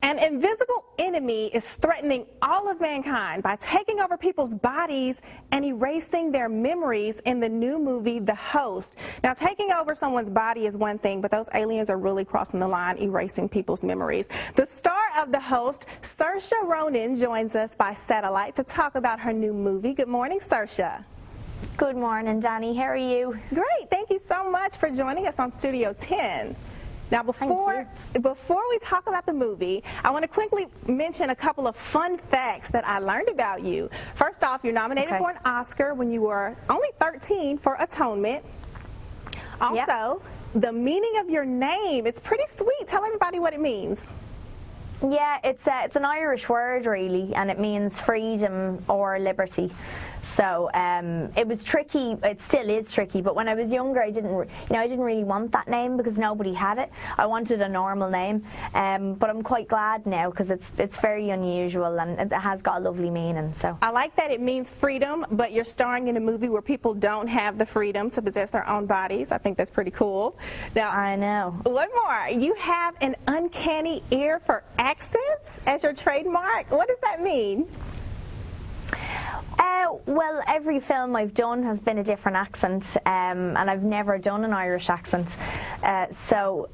An invisible enemy is threatening all of mankind by taking over people's bodies and erasing their memories in the new movie, The Host. Now, taking over someone's body is one thing, but those aliens are really crossing the line, erasing people's memories. The star of The Host, Saoirse Ronan, joins us by satellite to talk about her new movie. Good morning, Saoirse. Good morning, Danny. How are you? Great. Thank you so much for joining us on Studio 10. Now, before we talk about the movie, I want to quickly mention a couple of fun facts that I learned about you. First off, you're nominated for an Oscar when you were only 13 for Atonement. Also, the meaning of your name, it's pretty sweet. Tell everybody what it means. Yeah, it's an Irish word, really, and it means freedom or liberty. So it was tricky. It still is tricky. But when I was younger, I didn't really want that name because nobody had it. I wanted a normal name. But I'm quite glad now because it's very unusual and it has got a lovely meaning. So I like that it means freedom, but you're starring in a movie where people don't have the freedom to possess their own bodies. I think that's pretty cool. Now, I know. One more. You have an uncanny ear for accents as your trademark. What does that mean? Well, every film I've done has been a different accent, and I've never done an Irish accent. So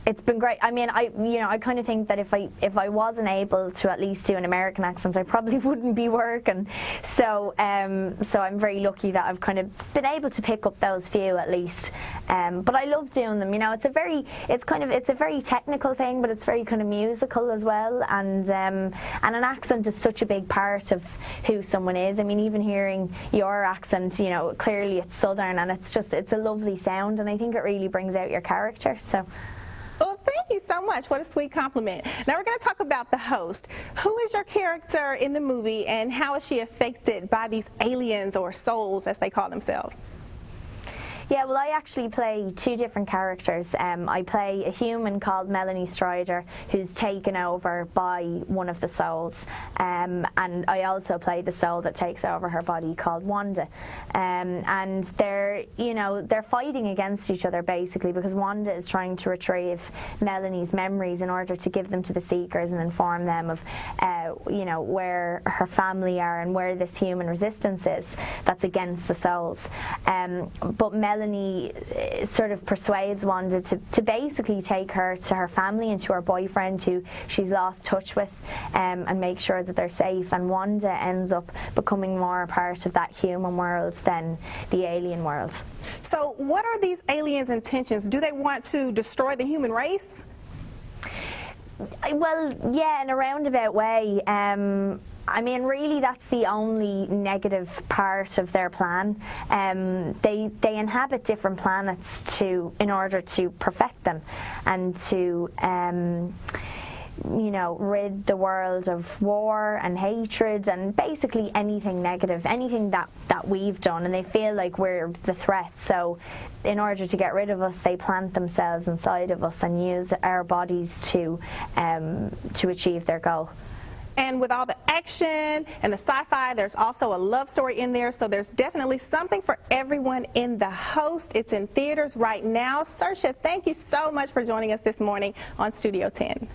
it's been great. I mean, I kind of think that if I wasn't able to at least do an American accent, I probably wouldn't be working. So so I'm very lucky that I've kind of been able to pick up those few at least. But I love doing them. You know, it's a very technical thing, but it's very kind of musical as well. And an accent is such a big part of who someone is. I mean, even hearing your accent, you know, clearly it's Southern, and it's a lovely sound, and I think it really brings out your character. So. Well, thank you so much. What a sweet compliment. Now we're going to talk about The Host. Who is your character in the movie, and how is she affected by these aliens, or souls as they call themselves? Yeah, well, I actually play two different characters. I play a human called Melanie Strider, who's taken over by one of the souls, and I also play the soul that takes over her body, called Wanda. And they're fighting against each other basically, because Wanda is trying to retrieve Melanie's memories in order to give them to the Seekers and inform them of, where her family are and where this human resistance is that's against the souls. But Melanie sort of persuades Wanda to basically take her to her family and to her boyfriend, who she's lost touch with, and make sure that they're safe. And Wanda ends up becoming more a part of that human world than the alien world. So what are these aliens' intentions? Do they want to destroy the human race? Well, yeah, in a roundabout way. I mean, really, that's the only negative part of their plan. They inhabit different planets in order to perfect them and to rid the world of war and hatred and basically anything negative, anything that we've done, and they feel like we're the threat. So in order to get rid of us, they plant themselves inside of us and use our bodies to achieve their goal. And with all the action and the sci-fi, there's also a love story in there, so there's definitely something for everyone in The Host. It's in theaters right now. Saoirse, thank you so much for joining us this morning on Studio 10.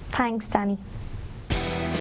Thanks, Danny.